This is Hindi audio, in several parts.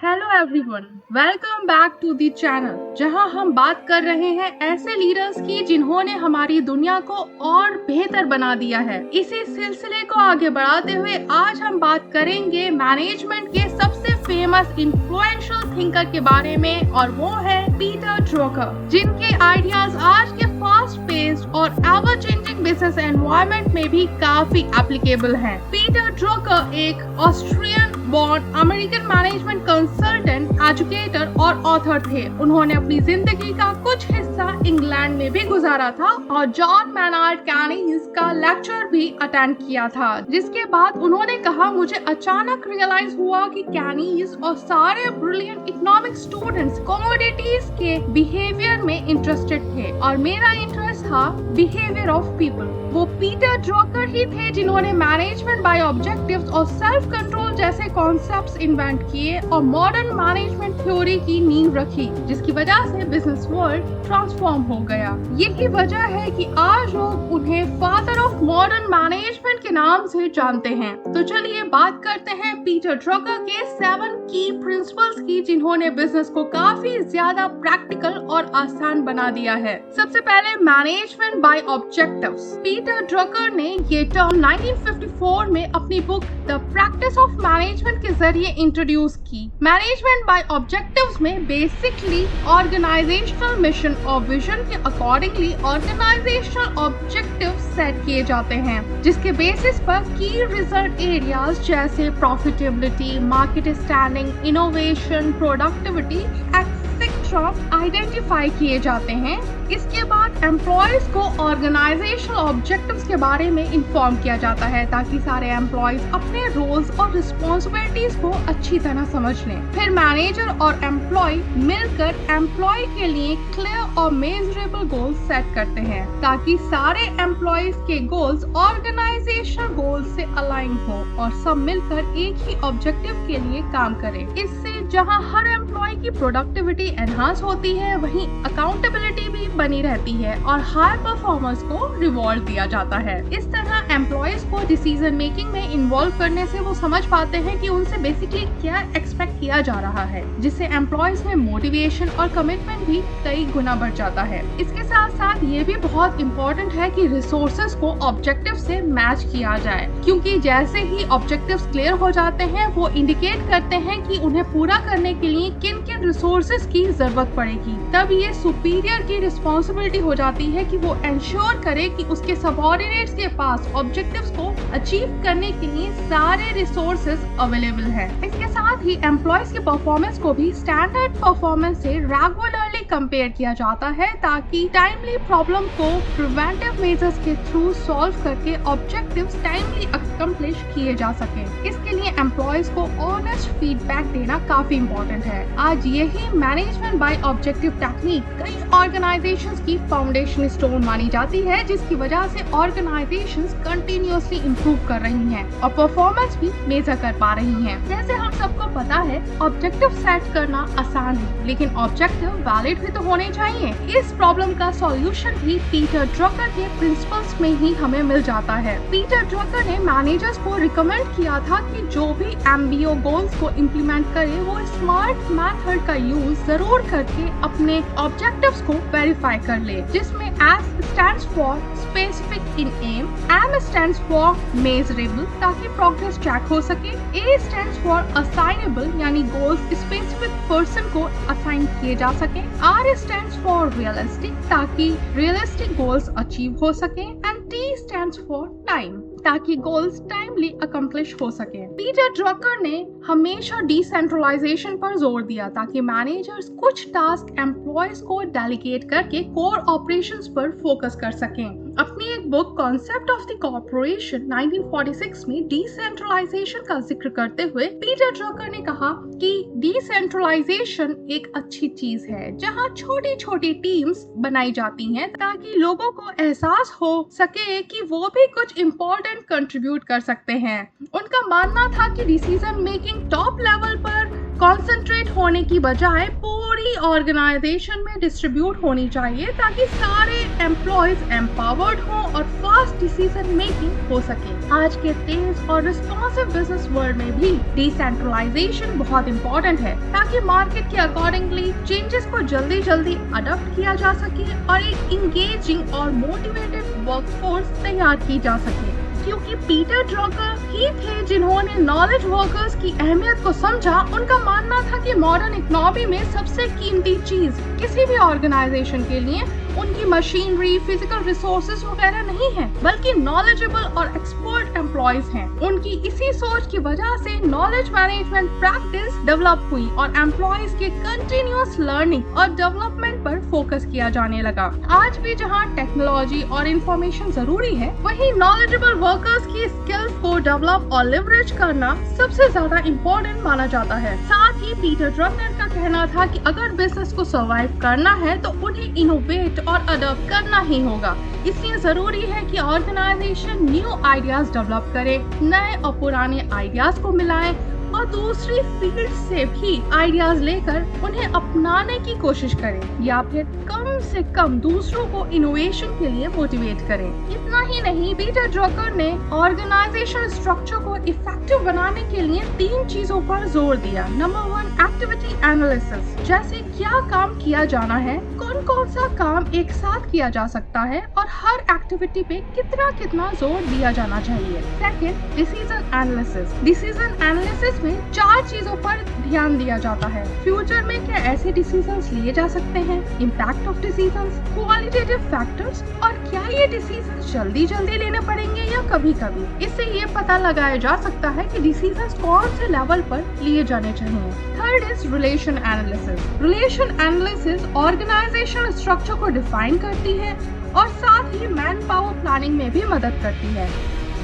Hello everyone, welcome back to the channel जहां हम बात कर रहे हैं ऐसे लीडर्स की जिन्होंने हमारी दुनिया को और बेहतर बना दिया है। इसी सिलसिले को आगे बढ़ाते हुए आज हम बात करेंगे मैनेजमेंट के सबसे फेमस इन्फ्लुएंशियल थिंकर के बारे में, और वो है पीटर ड्रकर, जिनके आइडियाज आज के फास्ट पेस्ड और एवर चेंजिंग बिजनेस एनवायरनमेंट में भी काफी एप्लीकेबल हैं। पीटर ड्रकर एक Austrian born American management consultant, educator और ऑथर थे। उन्होंने अपनी जिंदगी का कुछ हिस्सा इंग्लैंड में भी गुजारा था और जॉन मैनार्ड कैनीज का लेक्चर भी अटेंड किया था, जिसके बाद उन्होंने कहा, मुझे अचानक रियलाइज हुआ कि कैनीज और सारे ब्रिलियंट इकोनॉमिक स्टूडेंट्स कमोडिटीज के बिहेवियर में इंटरेस्टेड थे और मेरा इंटरेस्ट था बिहेवियर ऑफ पीपल। वो पीटर ड्रकर ही थे जिन्होंने मैनेजमेंट बाय ऑब्जेक्टिव्स और सेल्फ कंट्रोल जैसे कॉन्सेप्ट्स इन्वेंट किए और मॉडर्न मैनेजमेंट थ्योरी की नींव रखी, जिसकी वजह से बिजनेस वर्ल्ड ट्रांसफॉर्म हो गया। यही वजह है कि आज लोग उन्हें फादर ऑफ मॉडर्न मैनेजमेंट के नाम से जानते हैं। तो चलिए बात करते हैं पीटर ड्रकर के 7 की प्रिंसिपल्स की, जिन्होंने बिजनेस को काफी ज्यादा प्रैक्टिकल और आसान बना दिया है। सबसे पहले management by objectives. Peter Drucker ने ये टर्म 1954 में अपनी book the practice of management के जरिए इंट्रोड्यूस की। मैनेजमेंट बाय ऑब्जेक्टिव्स में बेसिकली ऑर्गेनाइजेशनल मिशन और विजन के अकॉर्डिंगली ऑर्गेनाइजेशनल ऑब्जेक्टिव्स सेट किए जाते हैं, जिसके बेसिस पर की रिजल्ट एरियाज जैसे profitability, market standing, innovation, productivity etcetera identify किए जाते हैं। इसके बाद एम्प्लॉयज को ऑर्गेनाइजेशनल ऑब्जेक्टिव्स के बारे में इन्फॉर्म किया जाता है ताकि सारे एम्प्लॉयज अपने रोल्स और रिस्पॉन्सिबिलिटीज को अच्छी तरह समझ लें। फिर मैनेजर और एम्प्लॉय मिलकर एम्प्लॉय के लिए क्लियर और मेजरेबल गोल्स सेट करते हैं ताकि सारे एम्प्लॉयज के गोल्स ऑर्गेनाइजेशनल गोल्स से अलाइन हो और सब मिलकर एक ही ऑब्जेक्टिव के लिए काम करें। इससे जहां हर एम्प्लॉय की प्रोडक्टिविटी एनहांस होती है, वहीं अकाउंटेबिलिटी भी बनी रहती है और हाई परफॉर्मर्स को रिवॉर्ड दिया जाता है। इस तरह एम्प्लॉयज को डिसीजन मेकिंग में इन्वॉल्व करने से वो समझ पाते हैं कि उनसे बेसिकली क्या एक्सपेक्ट किया जा रहा है, जिससे एम्प्लॉयज में मोटिवेशन और कमिटमेंट भी कई गुना बढ़ जाता है। इसके साथ साथ ये भी बहुत इम्पोर्टेंट है कि रिसोर्सेज को ऑब्जेक्टिव से मैच किया जाए, क्योंकि जैसे ही ऑब्जेक्टिव्स क्लियर हो जाते हैं वो इंडिकेट करते हैं कि उन्हें पूरा करने के लिए किन किन रिसोर्सेज की जरूरत पड़ेगी। तब ये सुपीरियर की रिस्पॉन्सिबिलिटी हो जाती है कि वो इंश्योर करे कि उसके सबऑर्डिनेट्स के पास ऑब्जेक्टिव्स को अचीव करने के लिए सारे रिसोर्सेज अवेलेबल हैं। इसके साथ ही एम्प्लॉयज के परफॉर्मेंस को भी स्टैंडर्ड परफॉर्मेंस से रेगुलरली कंपेयर किया जाता है ताकि टाइमली प्रॉब्लम को प्रिवेंटिव मेजर्स के थ्रू सॉल्व करके ऑब्जेक्टिव्स टाइमली अकम्प्लिश किए जा सके। इसके लिए एम्प्लॉयज को ऑनेस्ट फीडबैक देना काफी इम्पोर्टेंट है। आज यही मैनेजमेंट बाय ऑब्जेक्टिव टेक्निक कई ऑर्गेनाइजेशंस की फाउंडेशन स्टोन मानी जाती है, जिसकी वजह से ऑर्गेनाइजेशंस कंटिन्यूअसली इंप्रूव कर रही हैं और परफॉर्मेंस भी मेजर कर पा रही हैं। जैसे हम सबको पता है, ऑब्जेक्टिव सेट करना आसान है, लेकिन ऑब्जेक्टिव वैलिड भी तो होने चाहिए। इस प्रॉब्लम का सॉल्यूशन भी पीटर ड्रकर के प्रिंसिपल्स में ही हमें मिल जाता है। पीटर ड्रकर ने मैनेजर्स को रिकमेंड किया था कि जो भी एम्बियो गोल्स को इम्प्लीमेंट करे वो स्मार्ट मेथड का यूज जरूर करके अपने ऑब्जेक्टिव्स को वेरीफाई कर ले, जिसमें S stands for specific in aim, M stands for measurable ताकि प्रोग्रेस ट्रैक हो सके, A stands for assignable यानी गोल्स स्पेसिफिक पर्सन को असाइन किए जा सके, R stands for realistic ताकि रियलिस्टिक गोल्स अचीव हो सके, and T stands for time ताकि गोल्स टाइमली अकम्प्लिश हो सके। पीटर ड्रकर ने हमेशा डिसेंट्रलाइजेशन पर जोर दिया ताकि मैनेजर्स कुछ टास्क एम्प्लॉयज को डेलीगेट करके कोर ऑपरेशंस पर फोकस कर सकें। अपनी एक book concept of the corporation 1946 में डिसेंट्रलाइजेशन का जिक्र करते हुए पीटर ड्रकर ने कहा कि डिसेंट्रलाइजेशन एक अच्छी चीज है जहां छोटी छोटी टीम्स बनाई जाती हैं ताकि लोगों को एहसास हो सके कि वो भी कुछ इम्पोर्टेंट कंट्रीब्यूट कर सकते हैं। उनका मानना था कि डिसीजन मेकिंग टॉप लेवल पर कंसंट्रेट होने की बजाय पूरी ऑर्गेनाइजेशन में डिस्ट्रीब्यूट होनी चाहिए ताकि सारे एम्प्लॉयज एम्पावर्ड हों और फास्ट डिसीजन मेकिंग हो सके। आज के तेज और रिस्पॉन्सिव बिजनेस वर्ल्ड में भी डिसेंट्रलाइजेशन बहुत इम्पोर्टेंट है ताकि मार्केट के अकॉर्डिंगली चेंजेस को जल्दी जल्दी अडॉप्ट किया जा सके और एक इंगेजिंग और मोटिवेटेड वर्कफोर्स तैयार की जा सके। क्योंकि पीटर ड्रकर ही थे जिन्होंने नॉलेज वर्कर्स की अहमियत को समझा। उनका मानना था कि मॉडर्न इकोनॉमी में सबसे कीमती चीज किसी भी ऑर्गेनाइजेशन के लिए उनकी मशीनरी, फिजिकल रिसोर्सेज वगैरह नहीं है, बल्कि नॉलेजेबल और एक्सपर्ट एम्प्लॉयज हैं। उनकी इसी सोच की वजह से नॉलेज मैनेजमेंट प्रैक्टिस डेवलप हुई और एम्प्लॉयज के कंटिन्यूअस लर्निंग और डेवलपमेंट पर फोकस किया जाने लगा। आज भी जहां टेक्नोलॉजी और इंफॉर्मेशन जरूरी है, वहीं नॉलेजेबल वर्कर्स की स्किल्स को डेवलप और लिवरेज करना सबसे ज्यादा इम्पोर्टेंट माना जाता है। साथ ही पीटर ड्रकर का कहना था कि अगर बिजनेस को सर्वाइव करना है तो उन्हें इनोवेट और अडॉप्ट करना ही होगा। इसलिए जरूरी है कि ऑर्गेनाइजेशन न्यू आइडियाज डेवलप करे, नए और पुराने आइडियाज को मिलाएं और दूसरी फील्ड से भी आइडियाज लेकर उन्हें अपनाने की कोशिश करें या फिर कम से कम दूसरों को इनोवेशन के लिए मोटिवेट करें। इतना ही नहीं, पीटर ड्रकर ने ऑर्गेनाइजेशन स्ट्रक्चर को इफेक्टिव बनाने के लिए 3 चीजों पर जोर दिया। नंबर 1, एक्टिविटी एनालिसिस, जैसे क्या काम किया जाना है, कौन कौन सा काम एक साथ किया जा सकता है और हर एक्टिविटी पे कितना कितना जोर दिया जाना चाहिए। Second, decision analysis. Decision analysis में 4 चीजों पर ध्यान दिया जाता है। फ्यूचर में क्या ऐसे डिसीजंस लिए जा सकते हैं, impact of decisions, qualitative factors और क्या ये डिसीजंस जल्दी जल्दी लेने पड़ेंगे या कभी कभी। इससे ये पता लगाया जा सकता है कि डिसीजंस कौन से लेवल पर लिए जाने चाहिए। Third is relation analysis. Relation analysis organisation structure को डिफाइन करती है और साथ ही मैन पावर प्लानिंग में भी मदद करती है।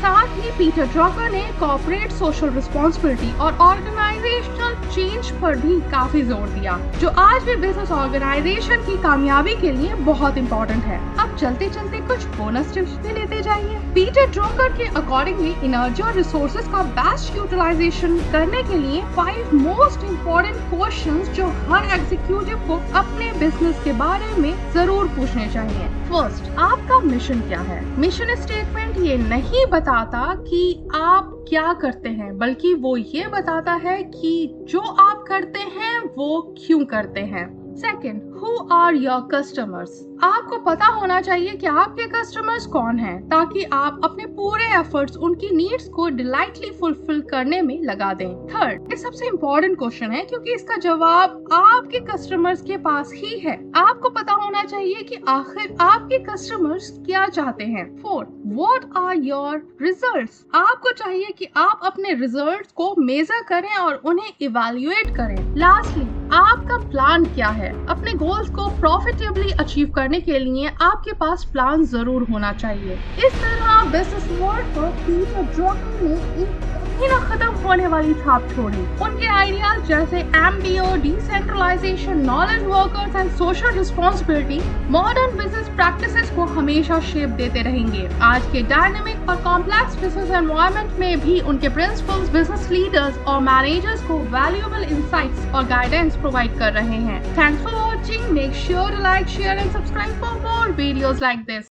साथ ही पीटर ड्रकर ने कॉर्पोरेट सोशल रिस्पॉन्सिबिलिटी और ऑर्गेनाइजेशनल चेंज पर भी काफी जोर दिया, जो आज भी बिजनेस ऑर्गेनाइजेशन की कामयाबी के लिए बहुत इम्पोर्टेंट है। अब चलते चलते कुछ बोनस टिप्स भी लेते जाइए। पीटर ड्रकर के अकॉर्डिंगली एनर्जी और रिसोर्सेज का बेस्ट यूटिलाइजेशन करने के लिए 5 मोस्ट इम्पोर्टेंट क्वेश्चंस जो हर एग्जीक्यूटिव को अपने बिजनेस के बारे में जरूर पूछने चाहिए। फर्स्ट, आपका मिशन क्या है? मिशन स्टेटमेंट ये नहीं बताता कि आप क्या करते हैं, बल्कि वो ये बताता है कि जो आप करते हैं वो क्यों करते हैं। Second, who are your customers? आपको पता होना चाहिए कि आपके कस्टमर्स कौन हैं, ताकि आप अपने पूरे एफर्ट्स उनकी नीड्स को डिलाइटली फुलफिल करने में लगा दें। थर्ड, ये सबसे इम्पोर्टेंट क्वेश्चन है क्योंकि इसका जवाब आपके कस्टमर्स के पास ही है। आपको पता होना चाहिए कि आखिर आपके कस्टमर्स क्या चाहते हैं। Fourth, what are your results? आपको चाहिए कि आप अपने रिजल्ट्स को मेजर करें और उन्हें इवैल्यूएट करें। लास्टली, आपका प्लान क्या है? अपने गोल्स को प्रॉफिटेबली अचीव करने के लिए आपके पास प्लान जरूर होना चाहिए। इस तरह बिजनेस वर्ल्ड पर पीटर ड्रकर ने एक न खत्म होने वाली छाप छोड़ी। उनके आइडियाज जैसे MBO, decentralisation, knowledge workers and social responsibility modern business practices को हमेशा शेप देते रहेंगे। आज के डायनेमिक और कॉम्प्लेक्स बिजनेस एनवायरनमेंट में भी उनके प्रिंसिपल्स बिजनेस लीडर्स और मैनेजर्स को वैल्यूएबल इंसाइट्स और गाइडेंस प्रोवाइड कर रहे हैं। Thanks for watching. Make sure to like, share and subscribe for more videos like this.